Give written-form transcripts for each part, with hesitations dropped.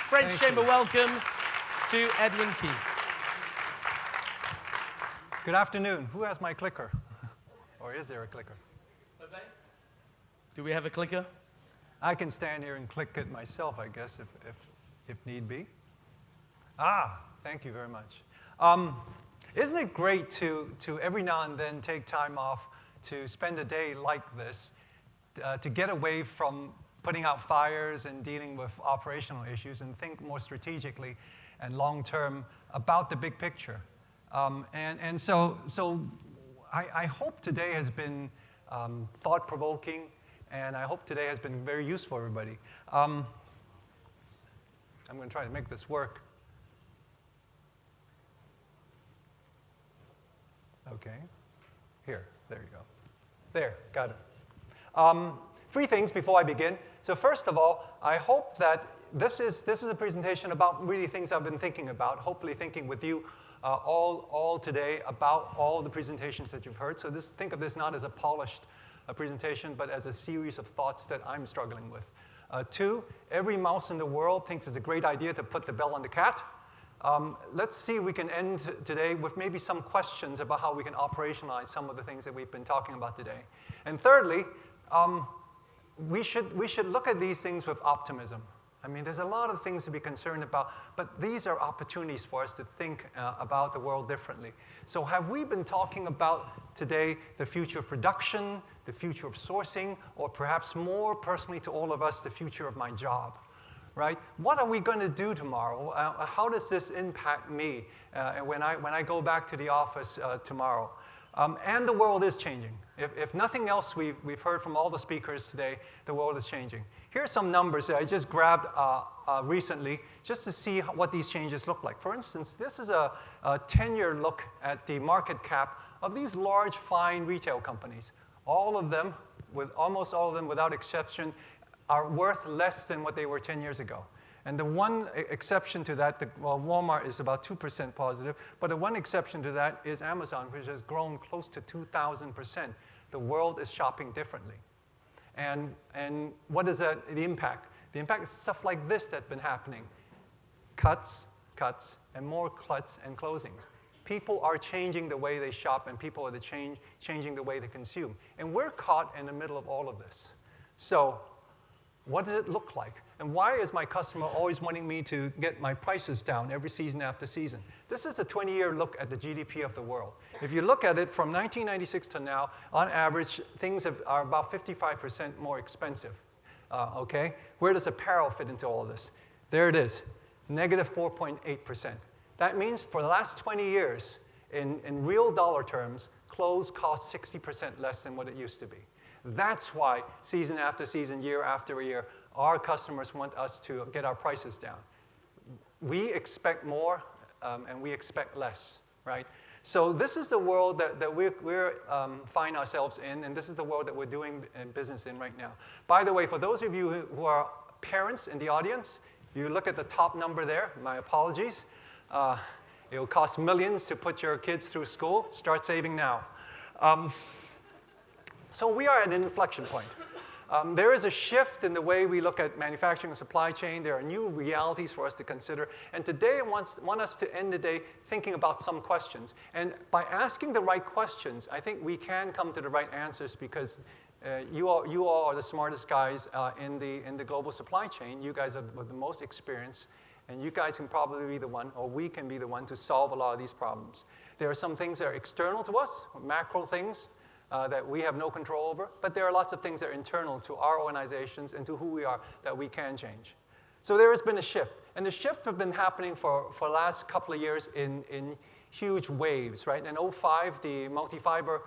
French Chamber, welcome to Edwin Keh. Good afternoon. Who has my clicker? Or is there a clicker? Do we have a clicker? I can stand here and click it myself, I guess, if need be. Ah, thank you very much. Isn't it great to every now and then take time off to spend a day like this, to get away from putting out fires and dealing with operational issues and think more strategically and long-term about the big picture? So I hope today has been thought-provoking, and I hope today has been very useful for everybody. I'm going to try to make this work. Okay. Here, there you go. There, got it. 3 things before I begin. So first of all, I hope that this is a presentation about really things I've been thinking about, hopefully thinking with you all today about all the presentations that you've heard. So think of this not as a polished presentation, but as a series of thoughts that I'm struggling with. 2, every mouse in the world thinks it's a great idea to put the bell on the cat. Let's see if we can end today with maybe some questions about how we can operationalize some of the things that we've been talking about today. And thirdly, we should look at these things with optimism. I mean, there's a lot of things to be concerned about, but these are opportunities for us to think about the world differently. So have we been talking about today the future of production, the future of sourcing, or perhaps more personally to all of us, the future of my job? Right? What are we going to do tomorrow? How does this impact me when I go back to the office tomorrow? And the world is changing. If nothing else, we've heard from all the speakers today, the world is changing. Here are some numbers that I just grabbed recently just to see what these changes look like. For instance, this is a 10-year look at the market cap of these large, fine retail companies. Almost all of them, without exception, are worth less than what they were 10 years ago. And the one exception to that, Walmart is about 2% positive, but the one exception to that is Amazon, which has grown close to 2,000%. The world is shopping differently. And what is the impact? The impact is stuff like this that's been happening. Cuts, and more cuts and closings. People are changing the way they shop, and people are changing the way they consume. And we're caught in the middle of all of this. So what does it look like? And why is my customer always wanting me to get my prices down every season after season? This is a 20-year look at the GDP of the world. If you look at it from 1996 to now, on average, things are about 55% more expensive. Okay? Where does apparel fit into all of this? There it is, negative 4.8%. That means for the last 20 years, in real dollar terms, clothes cost 60% less than what it used to be. That's why season after season, year after year, our customers want us to get our prices down. We expect more, and we expect less, right? So this is the world that we find ourselves in, and this is the world that we're doing business in right now. By the way, for those of you who are parents in the audience, you look at the top number there, my apologies. It'll cost millions to put your kids through school. Start saving now. So we are at an inflection point. There is a shift in the way we look at manufacturing and supply chain. There are new realities for us to consider. And today I want us to end the day thinking about some questions. And by asking the right questions, I think we can come to the right answers because you all are the smartest guys in the global supply chain. You guys are the most experienced. And you guys can probably be the one, or we can be the one to solve a lot of these problems. There are some things that are external to us, macro things, that we have no control over, but there are lots of things that are internal to our organizations and to who we are that we can change. So there has been a shift, and the shift has been happening for the last couple of years in huge waves, right? In 2005, the multi-fiber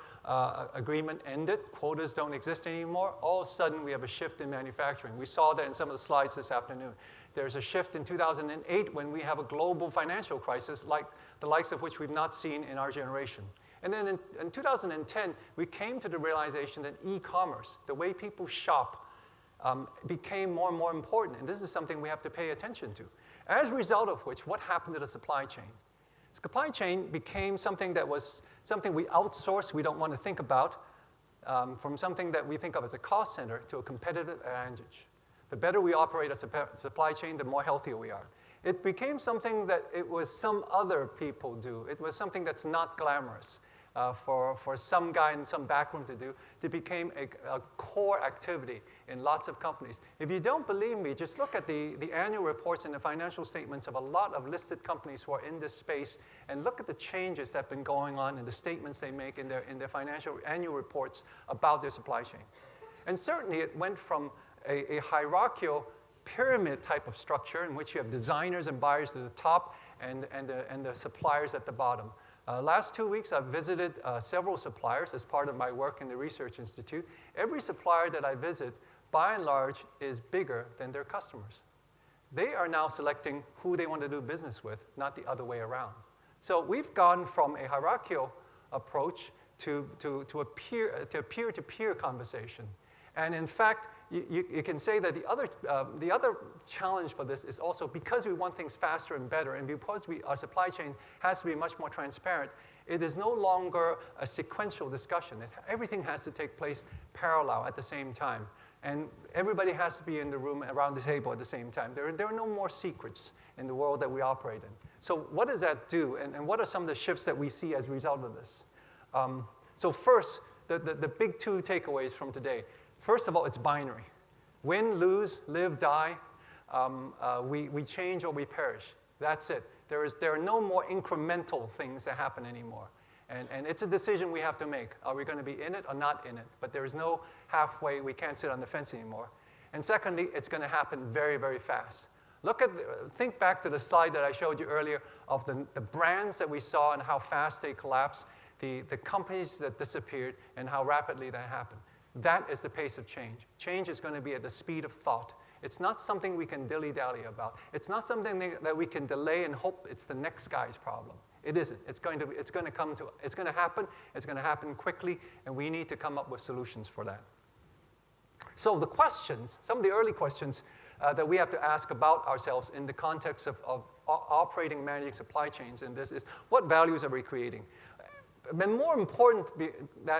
agreement ended. Quotas don't exist anymore. All of a sudden, we have a shift in manufacturing. We saw that in some of the slides this afternoon. There's a shift in 2008 when we have a global financial crisis like the likes of which we've not seen in our generation. And then in 2010, we came to the realization that e-commerce, the way people shop, became more and more important. And this is something we have to pay attention to. As a result of which, what happened to the supply chain? Supply chain became something that was something we outsourced, we don't want to think about, from something that we think of as a cost center to a competitive advantage. The better we operate a supply chain, the more healthier we are. It became something that it was some other people do. It was something that's not glamorous for some guy in some back room to do. It became a core activity in lots of companies. If you don't believe me, just look at the annual reports and the financial statements of a lot of listed companies who are in this space, and look at the changes that have been going on in the statements they make in their financial annual reports about their supply chain. And certainly it went from a hierarchical pyramid type of structure in which you have designers and buyers at the top and the suppliers at the bottom. Last 2 weeks, I've visited several suppliers as part of my work in the Research Institute. Every supplier that I visit, by and large, is bigger than their customers. They are now selecting who they want to do business with, not the other way around. So we've gone from a hierarchical approach to a peer-to-peer conversation. And in fact, you can say that the other challenge for this is also because we want things faster and better, and because our supply chain has to be much more transparent, it is no longer a sequential discussion. Everything has to take place parallel at the same time. And everybody has to be in the room around the table at the same time. There are no more secrets in the world that we operate in. So what does that do? And what are some of the shifts that we see as a result of this? So first, the big two takeaways from today. First of all, it's binary. Win, lose, live, die. We change or we perish. That's it. There are no more incremental things that happen anymore. And it's a decision we have to make. Are we going to be in it or not in it? But there is no halfway. We can't sit on the fence anymore. And secondly, it's going to happen very, very fast. Think back to the slide that I showed you earlier of the brands that we saw and how fast they collapsed, the companies that disappeared, and how rapidly that happened. That is the pace of change. Change is going to be at the speed of thought. It's not something we can dilly-dally about. It's not something that we can delay and hope it's the next guy's problem. It isn't. It's going to happen. It's going to happen quickly, and we need to come up with solutions for that. So the questions, some of the early questions that we have to ask about ourselves in the context of operating and managing supply chains in this is, what values are we creating? But more important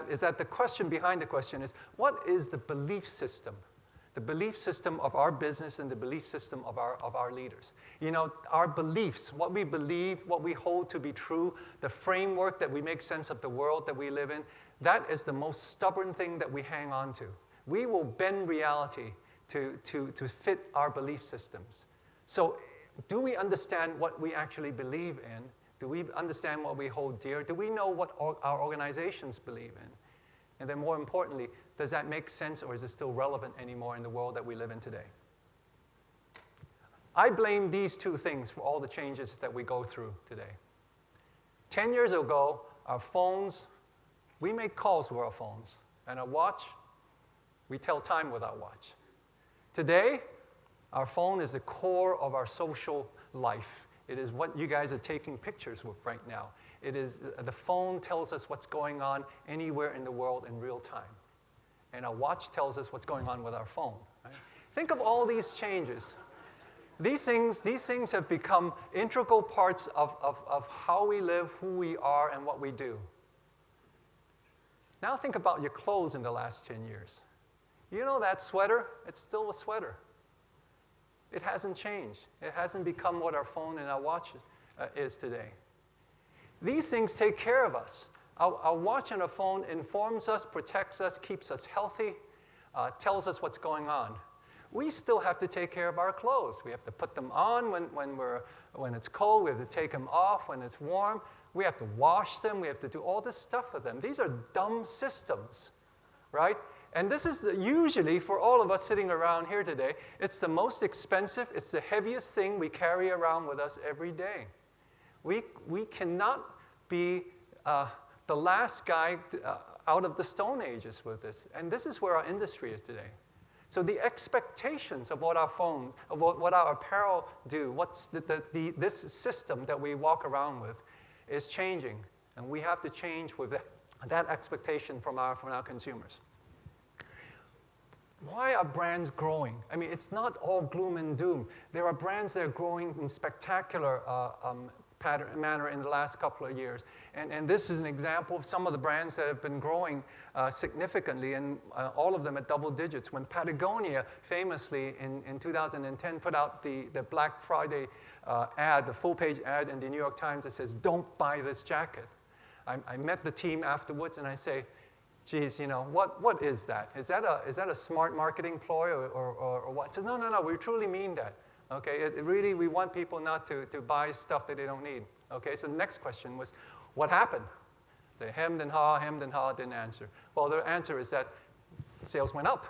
is that the question behind the question is, what is the belief system? The belief system of our business and the belief system of our leaders. You know, our beliefs, what we believe, what we hold to be true, the framework that we make sense of the world that we live in, that is the most stubborn thing that we hang on to. We will bend reality to fit our belief systems. So do we understand what we actually believe in? Do we understand what we hold dear? Do we know what our organizations believe in? And then more importantly, does that make sense, or is it still relevant anymore in the world that we live in today? I blame these two things for all the changes that we go through today. 10 years ago, our phones, we make calls with our phones. And our watch, we tell time with our watch. Today, our phone is the core of our social life. It is what you guys are taking pictures with right now. It is, the phone tells us what's going on anywhere in the world in real time. And our watch tells us what's going on with our phone. Right? Think of all these changes. These things have become integral parts of how we live, who we are, and what we do. Now think about your clothes in the last 10 years. You know that sweater? It's still a sweater. It hasn't changed. It hasn't become what our phone and our watch is today. These things take care of us. Our watch and our phone informs us, protects us, keeps us healthy, tells us what's going on. We still have to take care of our clothes. We have to put them on when it's cold. We have to take them off when it's warm. We have to wash them. We have to do all this stuff with them. These are dumb systems, right? And this is usually, for all of us sitting around here today, it's the most expensive, it's the heaviest thing we carry around with us every day. We cannot be the last guy out of the Stone Ages with this. And this is where our industry is today. So the expectations of what our phone, of what our apparel do, what's this system that we walk around with is changing. And we have to change with that expectation from our consumers. Why are brands growing? I mean, it's not all gloom and doom. There are brands that are growing in spectacular manner in the last couple of years. And this is an example of some of the brands that have been growing significantly, and all of them at double digits. When Patagonia famously in 2010 put out the Black Friday ad, the full-page ad in the New York Times that says, "Don't buy this jacket." I met the team afterwards and I say, geez, you know, what is that? Is that a smart marketing ploy or what? So no, we truly mean that. Okay, really, we want people not to buy stuff that they don't need. Okay, so the next question was, what happened? They hemmed and hawed, didn't answer. Well, the answer is that sales went up.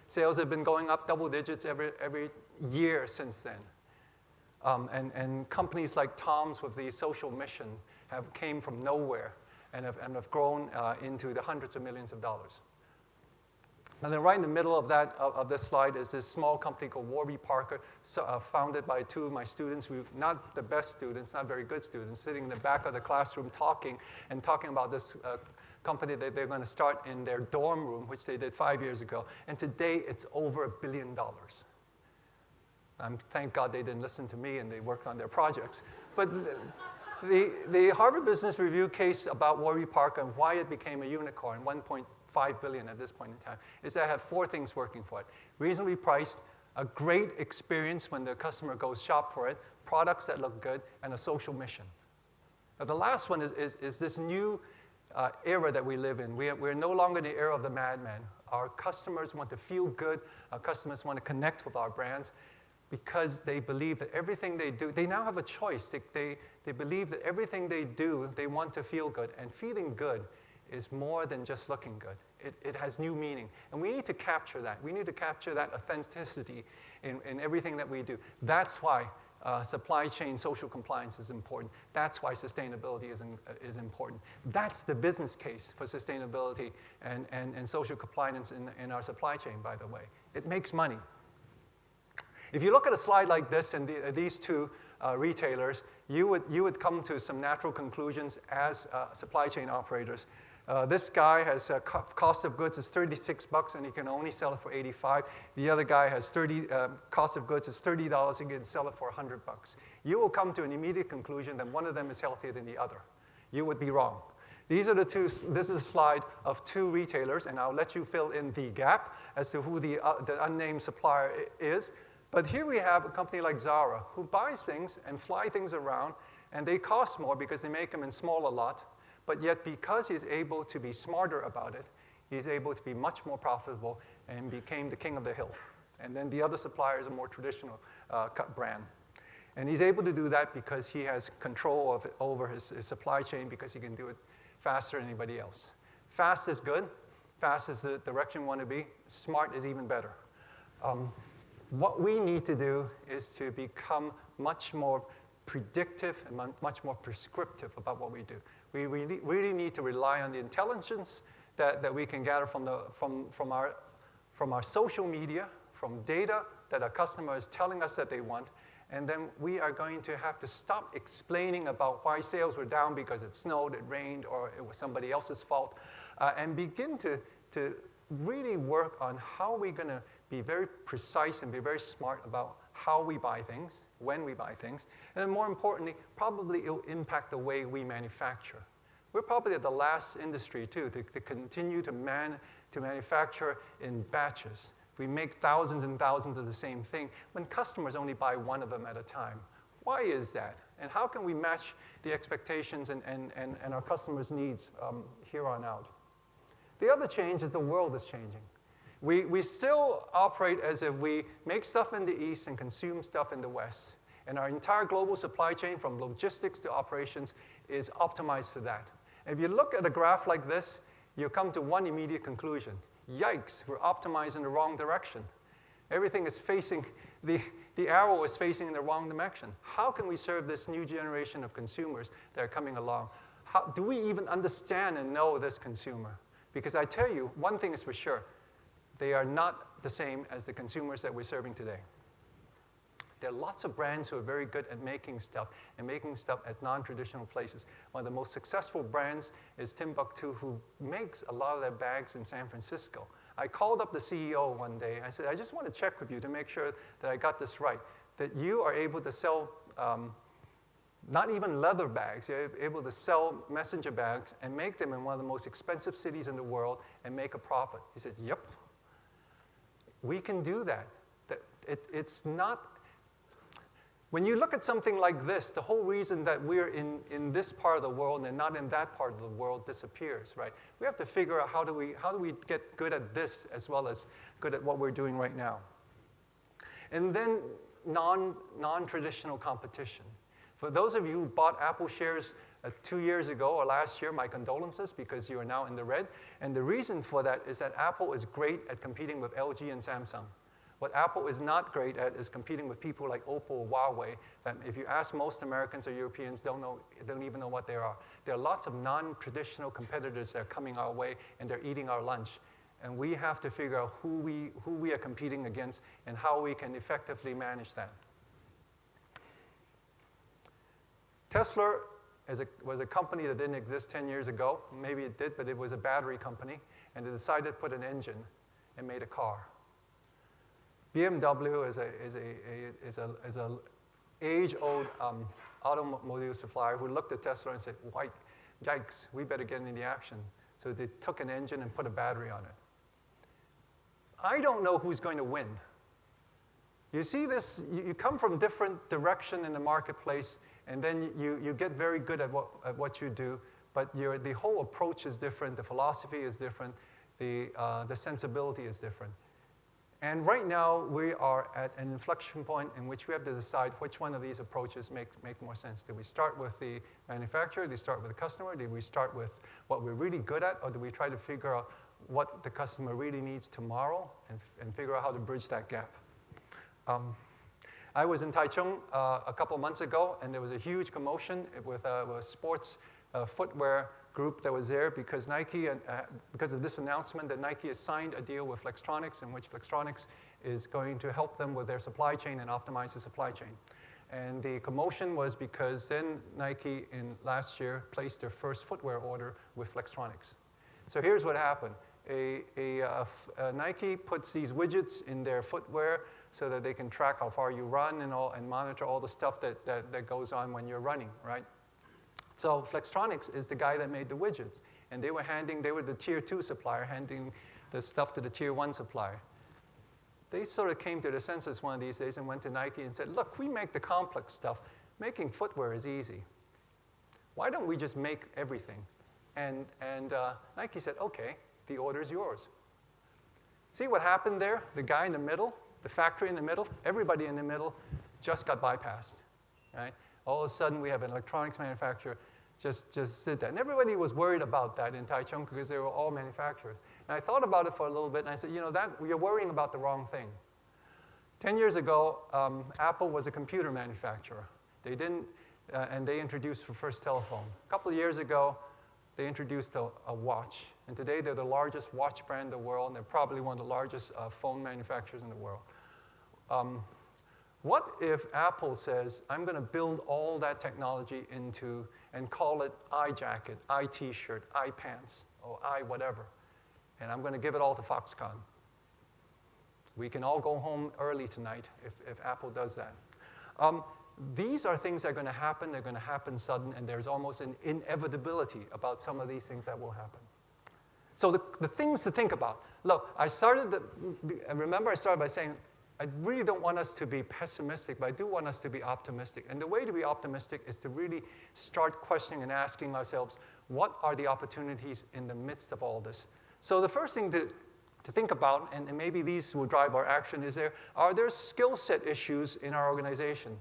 Sales have been going up double digits every year since then. And companies like Tom's with the social mission came from nowhere and have grown into the hundreds of millions of dollars. And then right in the middle of this slide is this small company called Warby Parker, founded by two of my students, not the best students, not very good students, sitting in the back of the classroom talking about this company that they're going to start in their dorm room, which they did 5 years ago. And today it's over $1 billion. Thank God they didn't listen to me and they worked on their projects. But the Harvard Business Review case about Warby Parker and why it became a unicorn, 1.5 billion at this point in time, is that I have 4 things working for it. Reasonably priced, a great experience when the customer goes shop for it, products that look good, and a social mission. Now, the last one is this new era that we live in. We're no longer in the era of the madman. Our customers want to feel good. Our customers want to connect with our brands because they believe that everything they do, they now have a choice. They believe that everything they do, they want to feel good. And feeling good is more than just looking good. It has new meaning. And we need to capture that. We need to capture that authenticity in everything that we do. That's why supply chain social compliance is important. That's why sustainability is important. That's the business case for sustainability and social compliance in our supply chain, by the way. It makes money. If you look at a slide like this and these two retailers, you would come to some natural conclusions as supply chain operators. This guy has cost of goods is $36 and he can only sell it for $85. The other guy has cost of goods is $30 and he can sell it for $100. You will come to an immediate conclusion that one of them is healthier than the other. You would be wrong. These are the two. This is a slide of 2 retailers, and I'll let you fill in the gap as to who the unnamed supplier is. But here we have a company like Zara who buys things and fly things around, and they cost more because they make them in smaller lot. But yet, because he's able to be smarter about it, he's able to be much more profitable and became the king of the hill. And then the other supplier is a more traditional brand. And he's able to do that because he has control over his supply chain, because he can do it faster than anybody else. Fast is good. Fast is the direction we want to be. Smart is even better. What we need to do is to become much more predictive and much more prescriptive about what we do. We really need to rely on the intelligence that we can gather from our social media, from data that our customer is telling us that they want, and then we are going to have to stop explaining about why sales were down because it snowed, it rained, or it was somebody else's fault, and begin to really work on how we're going to be very precise and be very smart about how we buy things, when we buy things, and then more importantly, probably it will impact the way we manufacture. We're probably at the last industry, too, to continue to manufacture in batches. We make thousands and thousands of the same thing when customers only buy one of them at a time. Why is that? And how can we match the expectations and our customers' needs here on out? The other change is the world is changing. We still operate as if we make stuff in the East and consume stuff in the West. And our entire global supply chain, from logistics to operations, is optimized to that. If you look at a graph like this, you come to one immediate conclusion. Yikes, we're optimized in the wrong direction. Everything is facing, the arrow is facing in the wrong direction. How can we serve this new generation of consumers that are coming along? Do we even understand and know this consumer? Because I tell you, one thing is for sure, they are not the same as the consumers that we're serving today. There are lots of brands who are very good at making stuff and making stuff at non-traditional places. One of the most successful brands is Timbuktu, who makes a lot of their bags in San Francisco. I called up the CEO one day. I said, I just want to check with you to make sure that I got this right, that you are able to sell not even leather bags. You're able to sell messenger bags and make them in one of the most expensive cities in the world and make a profit. He said, yep, we can do that. It's not, when you look at something like this, the whole reason that we're in this part of the world and not in that part of the world disappears, right? We have to figure out how do we get good at this as well as good at what we're doing right now. And then non-traditional competition. For those of you who bought Apple shares 2 years ago or last year, my condolences, because you are now in the red. And the reason for that is that Apple is great at competing with LG and Samsung. What Apple is not great at is competing with people like Oppo or Huawei, that if you ask most Americans or Europeans, don't even know what they are. There are lots of non-traditional competitors that are coming our way, and they're eating our lunch. And we have to figure out who we are competing against and how we can effectively manage that. Tesla was a company that didn't exist 10 years ago. Maybe it did, but it was a battery company, and they decided to put an engine and made a car. BMW is a age-old automobile supplier who looked at Tesla and said, yikes, we better get into the action. So they took an engine and put a battery on it. I don't know who's going to win. You see this, you come from different direction in the marketplace, and then you get very good at what you do, but the whole approach is different, the philosophy is different, the sensibility is different. And right now, we are at an inflection point in which we have to decide which one of these approaches make more sense. Do we start with the manufacturer? Do we start with the customer? Do we start with what we're really good at? Or do we try to figure out what the customer really needs tomorrow and figure out how to bridge that gap? I was in Taichung a couple months ago, and there was a huge commotion with a sports footwear group that was there because Nike, because of this announcement that Nike has signed a deal with Flextronics, in which Flextronics is going to help them with their supply chain and optimize the supply chain. And the commotion was because then Nike in last year placed their first footwear order with Flextronics. So here's what happened. Nike puts these widgets in their footwear so that they can track how far you run and monitor all the stuff that goes on when you're running, right? So Flextronics is the guy that made the widgets. And they were the tier 2 supplier, handing the stuff to the tier 1 supplier. They sort of came to their senses one of these days and went to Nike and said, look, we make the complex stuff. Making footwear is easy. Why don't we just make everything? And Nike said, OK, the order is yours. See what happened there? The guy in the middle, the factory in the middle, everybody in the middle just got bypassed, right? All of a sudden, we have an electronics manufacturer just did that. And everybody was worried about that in Taichung because they were all manufacturers. And I thought about it for a little bit, and I said, you're worrying about the wrong thing. 10 years ago, Apple was a computer manufacturer. They didn't, and they introduced the first telephone. A couple of years ago, they introduced a watch. And today, they're the largest watch brand in the world, and they're probably one of the largest phone manufacturers in the world. What if Apple says, I'm going to build all that technology into, and call it iJacket, iT-shirt, iPants, or whatever, and I'm going to give it all to Foxconn? We can all go home early tonight if Apple does that. These are things that are going to happen. They're going to happen sudden, and there's almost an inevitability about some of these things that will happen. So the things to think about. Look, remember I started by saying, I really don't want us to be pessimistic, but I do want us to be optimistic. And the way to be optimistic is to really start questioning and asking ourselves, what are the opportunities in the midst of all this? So the first thing to think about, and maybe these will drive our action, are there skill set issues in our organization?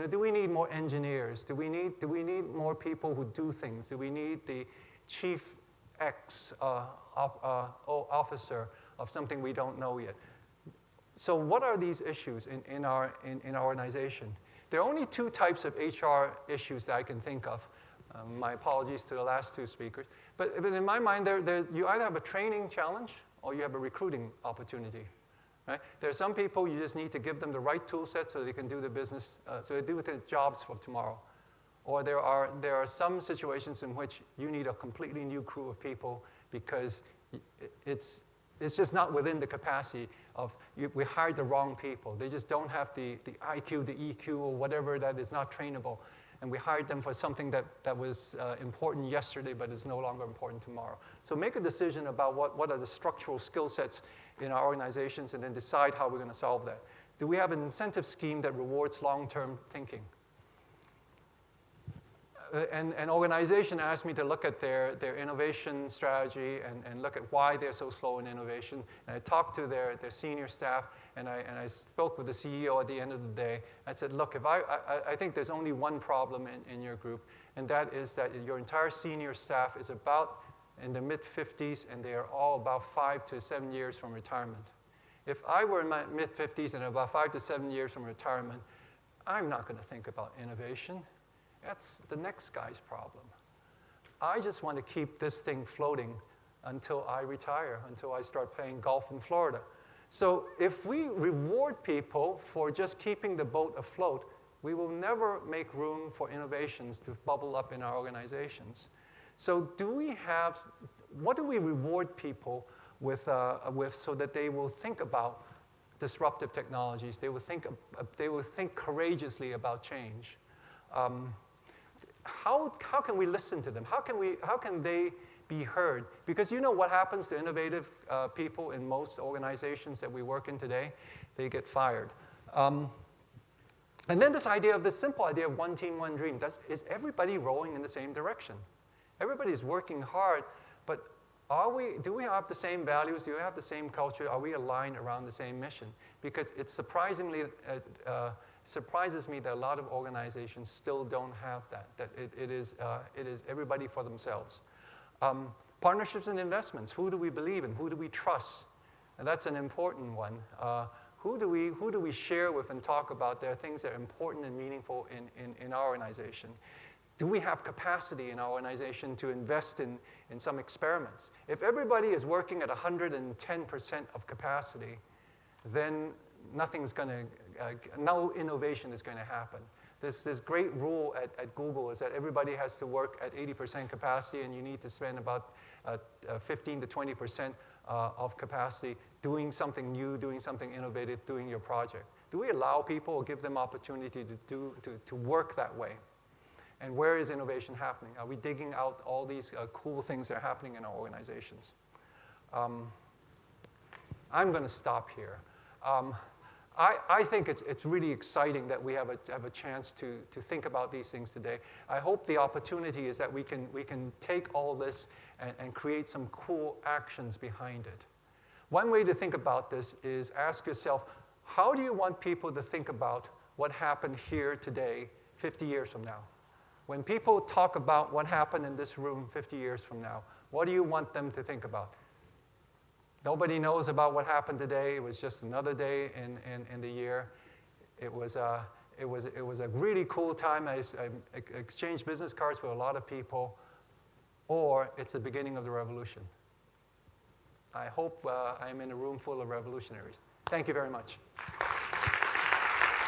Do we need more engineers? Do we need more people who do things? Do we need the chief X officer of something we don't know yet? So what are these issues in our organization? There are only 2 types of HR issues that I can think of. My apologies to the last 2 speakers. But in my mind, you either have a training challenge or you have a recruiting opportunity. Right? There are some people you just need to give them the right tool set so they can do the business, so they do the jobs for tomorrow. Or there are some situations in which you need a completely new crew of people because it's just not within the capacity of, we hired the wrong people. They just don't have the IQ, the EQ, or whatever that is not trainable. And we hired them for something that was important yesterday, but is no longer important tomorrow. So make a decision about what are the structural skill sets in our organizations, and then decide how we're going to solve that. Do we have an incentive scheme that rewards long-term thinking? An organization asked me to look at their innovation strategy and look at why they're so slow in innovation. And I talked to their senior staff, and I spoke with the CEO at the end of the day. I said, look, if I think there's only one problem in your group, and that is that your entire senior staff is about in the mid-50s, and they are all about 5 to 7 years from retirement. If I were in my mid-50s and about 5 to 7 years from retirement, I'm not going to think about innovation. That's the next guy's problem. I just want to keep this thing floating until I retire, until I start playing golf in Florida. So if we reward people for just keeping the boat afloat, we will never make room for innovations to bubble up in our organizations. So what do we reward people with so that they will think about disruptive technologies? They will think courageously about change. How can we listen to them? How can they be heard? Because you know what happens to innovative people in most organizations that we work in today? They get fired. And then this simple idea of one team, one dream. Is everybody rowing in the same direction? Everybody's working hard, but do we have the same values? Do we have the same culture? Are we aligned around the same mission? Because it surprises me that a lot of organizations still don't have that it is everybody for themselves. Partnerships and investments. Who do we believe in? Who do we trust? And that's an important one. Who do we share with and talk about? There are things that are important and meaningful in our organization. Do we have capacity in our organization to invest in some experiments? If everybody is working at 110% of capacity, then no innovation is going to happen. This great rule at Google is that everybody has to work at 80% capacity, and you need to spend about 15 to 20% of capacity doing something new, doing something innovative, doing your project. Do we allow people or give them opportunity to work that way? And where is innovation happening? Are we digging out all these cool things that are happening in our organizations? I'm going to stop here. I think it's really exciting that we have a chance to think about these things today. I hope the opportunity is that we can take all this and create some cool actions behind it. One way to think about this is ask yourself, how do you want people to think about what happened here today 50 years from now? When people talk about what happened in this room 50 years from now, what do you want them to think about? Nobody knows about what happened today. It was just another day in the year. It was a really cool time. I exchanged business cards with a lot of people. Or it's the beginning of the revolution. I hope I'm in a room full of revolutionaries. Thank you very much.